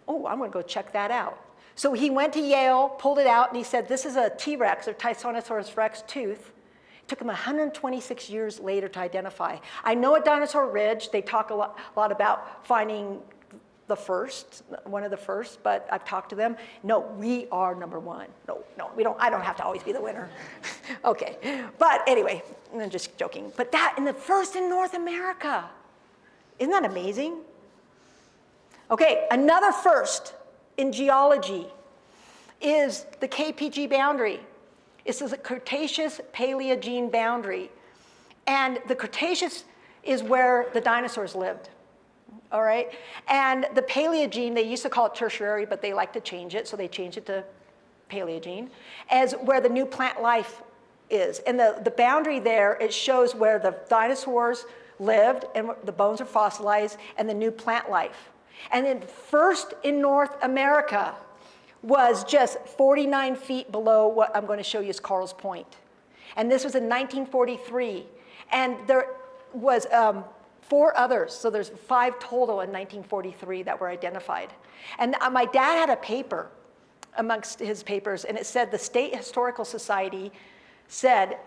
oh, I'm going to go check that out. So he went to Yale, pulled it out, and he said, this is a T-Rex, or Tyrannosaurus rex tooth. It took him 126 years later to identify. I know at Dinosaur Ridge, they talk a lot about finding the first, one of the first, but I've talked to them. No, we are number one. No, we don't. I don't have to always be the winner. Okay, but anyway, I'm just joking. But that, and the first in North America. Isn't that amazing? Okay, another first in geology is the KPG boundary. This is a Cretaceous-Paleogene boundary. And the Cretaceous is where the dinosaurs lived, all right? And the Paleogene, they used to call it tertiary, but they like to change it, so they changed it to Paleogene, as where the new plant life is. And the boundary there, it shows where the dinosaurs lived, and the bones are fossilized, and the new plant life. And then first in North America was just 49 feet below what I'm going to show you is Carl's Point. And this was in 1943. And there was 4 others, so there's 5 total in 1943 that were identified. And my dad had a paper amongst his papers, and it said the State Historical Society said,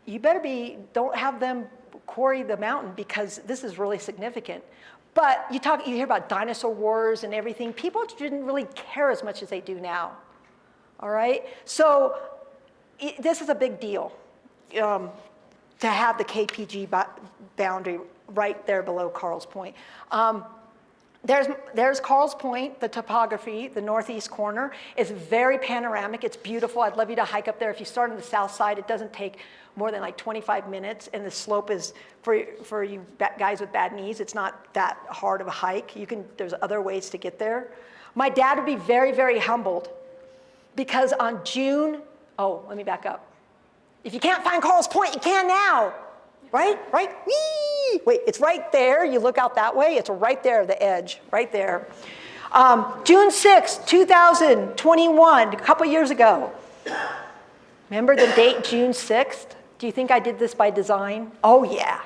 you better don't have them quarry the mountain because this is really significant. But you hear about dinosaur wars and everything. People didn't really care as much as they do now. All right? So this is a big deal to have the KPG boundary right there below Carl's Point. There's Carl's Point, the topography, the northeast corner. It's very panoramic. It's beautiful. I'd love you to hike up there. If you start on the south side, it doesn't take more than like 25 minutes, and the slope is, for you guys with bad knees, it's not that hard of a hike. There's other ways to get there. My dad would be very, very humbled because on let me back up. If you can't find Carl's Point, you can now. Right? Whee! Wait, it's right there. You look out that way. It's right there, the edge, right there. June 6, 2021, a couple years ago. Remember the date, June 6th? Do you think I did this by design? Oh, yeah.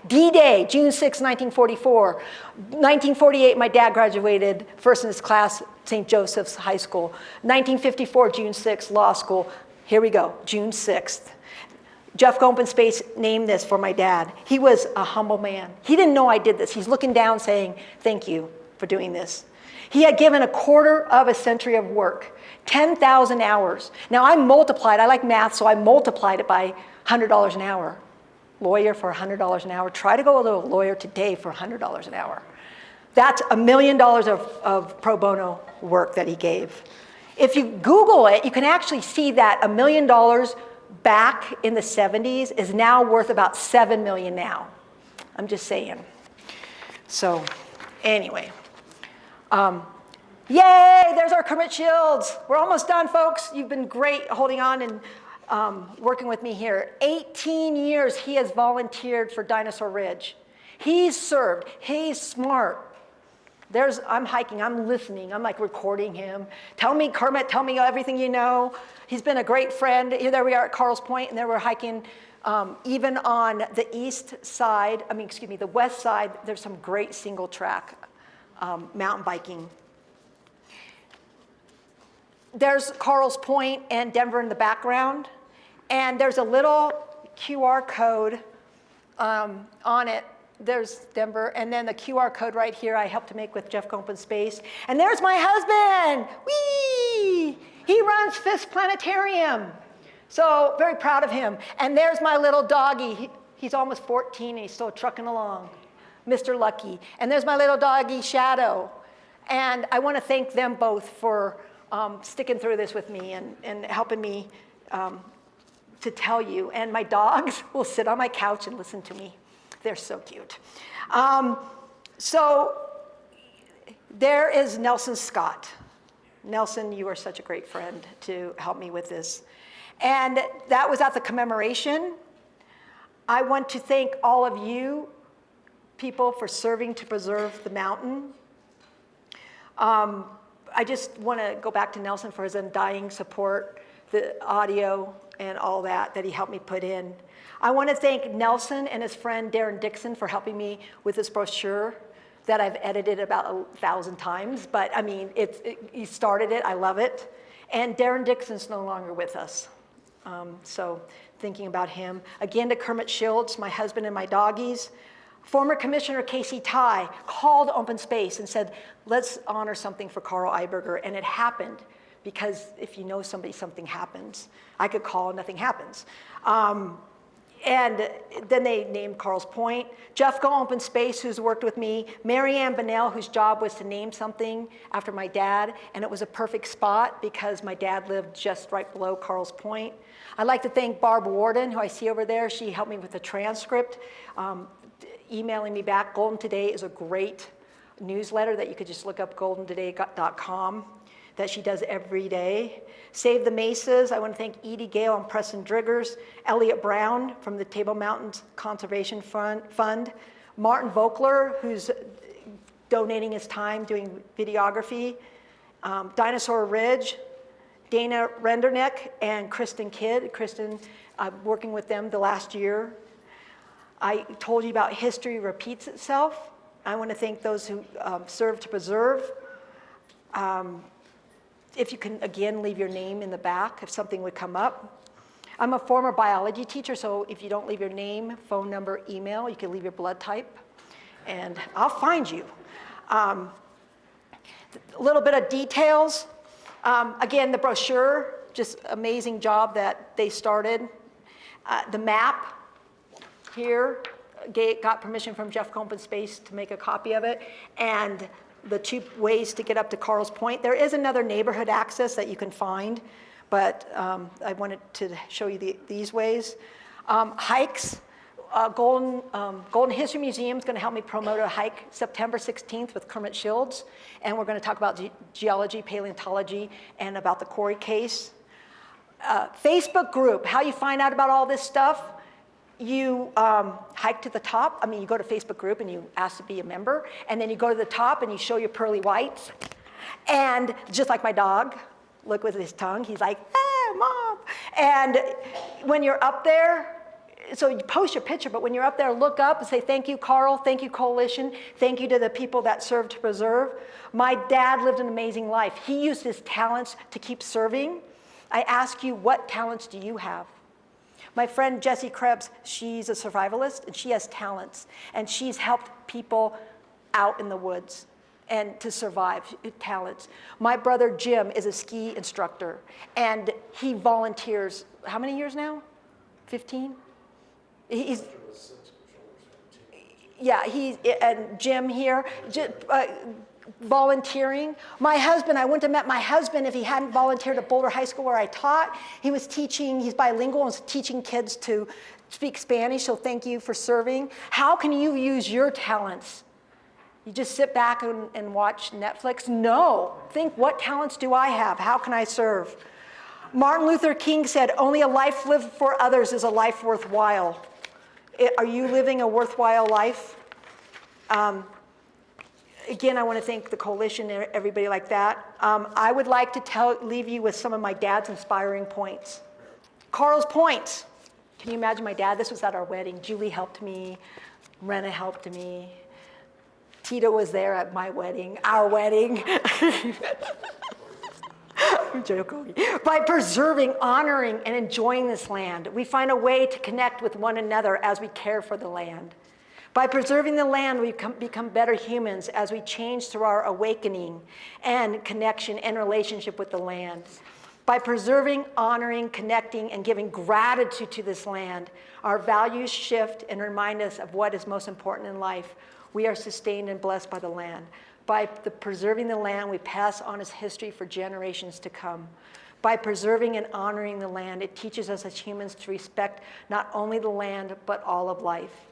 D-Day, June 6, 1944. 1948, my dad graduated first in his class, St. Joseph's High School. 1954, June 6th, law school. Here we go, June 6th. Jeff Open Space named this for my dad. He was a humble man. He didn't know I did this. He's looking down saying, thank you for doing this. He had given a quarter of a century of work, 10,000 hours. Now I like math, so I multiplied it by $100 an hour. Lawyer for $100 an hour. Try to go to a lawyer today for $100 an hour. That's $1 million of pro bono work that he gave. If you Google it, you can actually see that $1 million back in the 70s is now worth about 7 million now. I'm just saying. So anyway, yay, there's our Kermit Shields. We're almost done, folks. You've been great holding on and working with me here. 18 years he has volunteered for Dinosaur Ridge. He's served, he's smart. I'm hiking, I'm listening, I'm like recording him. Tell me, Kermit, tell me everything you know. He's been a great friend. Here, there we are at Carl's Point, and there we're hiking even on the the west side, there's some great single track mountain biking. There's Carl's Point and Denver in the background, and there's a little QR code on it. There's Denver, and then the QR code right here I helped to make with Jeff Open Space. And there's my husband, whee! He runs Fisk Planetarium. So very proud of him. And there's my little doggy. He's almost 14 and he's still trucking along, Mr. Lucky. And there's my little doggy, Shadow. And I want to thank them both for sticking through this with me and helping me to tell you. And my dogs will sit on my couch and listen to me. They're so cute. So there is Nelson Scott. Nelson, you are such a great friend to help me with this. And that was at the commemoration. I want to thank all of you people for serving to preserve the mountain. I just want to go back to Nelson for his undying support, the audio and all that he helped me put in. I want to thank Nelson and his friend Darren Dixon for helping me with this brochure that I've edited about 1,000 times. But I mean, he started it, I love it. And Darren Dixon's no longer with us. So thinking about him. Again, to Kermit Shields, my husband and my doggies. Former Commissioner Casey Ty called Open Space and said, let's honor something for Carl Eiberger. And it happened, because if you know somebody, something happens. I could call and nothing happens. And then they named Carl's Point. Jeff Open Space, who's worked with me. Mary Ann Bonnell, whose job was to name something after my dad. And it was a perfect spot because my dad lived just right below Carl's Point. I'd like to thank Barb Warden, who I see over there. She helped me with the transcript, emailing me back. Golden Today is a great newsletter that you could just look up, goldentoday.com, that she does every day. Save the Mesas. I want to thank Edie Gale and Preston Driggers, Elliot Brown from the Table Mountains Conservation Fund, Martin Vogler, who's donating his time doing videography, Dinosaur Ridge, Dana Rendernick, and Kristen Kidd. Kristen, working with them the last year. I told you about history repeats itself. I want to thank those who serve to preserve. If you can, again, leave your name in the back if something would come up. I'm a former biology teacher, so if you don't leave your name, phone number, email, you can leave your blood type. and I'll find you. A little bit of details. Again, the brochure, just amazing job that they started. The map here, got permission from Jeff Cope Space to make a copy of it, and the 2 ways to get up to Carl's Point. There is another neighborhood access that you can find, but I wanted to show you these ways. Hikes. Golden History Museum is going to help me promote a hike September 16th with Kermit Shields, and we're going to talk about geology, paleontology, and about the Quarry case. Facebook group, how you find out about all this stuff. You hike to the top. I mean, you go to Facebook group and you ask to be a member, and then you go to the top and you show your pearly whites. And just like my dog, look with his tongue, he's like, hey, Mom. And when you're up there, so you post your picture, but when you're up there, look up and say, thank you, Carl, thank you, Coalition, thank you to the people that served to preserve. My dad lived an amazing life. He used his talents to keep serving. I ask you, what talents do you have? My friend Jessie Krebs, she's a survivalist, and she has talents, and she's helped people out in the woods and to survive, talents. My brother Jim is a ski instructor, and he volunteers, how many years now? 15? He's, yeah, and Jim here, volunteering. My husband, I wouldn't have met my husband if he hadn't volunteered at Boulder High School where I taught. He was teaching, he's bilingual and was teaching kids to speak Spanish, so thank you for serving. How can you use your talents? You just sit back and watch Netflix? No. Think, what talents do I have? How can I serve? Martin Luther King said, only a life lived for others is a life worthwhile. Are you living a worthwhile life? Again, I want to thank the Coalition and everybody like that. I would like to leave you with some of my dad's inspiring points. Carl's Point. Can you imagine my dad? This was at our wedding. Julie helped me. Rena helped me. Tita was there at my wedding, our wedding. By preserving, honoring, and enjoying this land, we find a way to connect with one another as we care for the land. By preserving the land, we become better humans as we change through our awakening and connection and relationship with the land. By preserving, honoring, connecting, and giving gratitude to this land, our values shift and remind us of what is most important in life. We are sustained and blessed by the land. By preserving the land, we pass on its history for generations to come. By preserving and honoring the land, it teaches us as humans to respect not only the land, but all of life.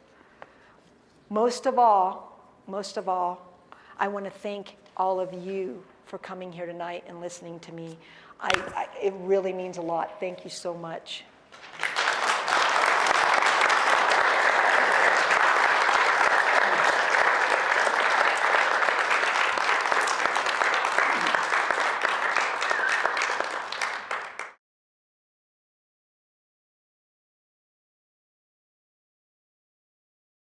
Most of all, I want to thank all of you for coming here tonight and listening to me. It really means a lot. Thank you so much.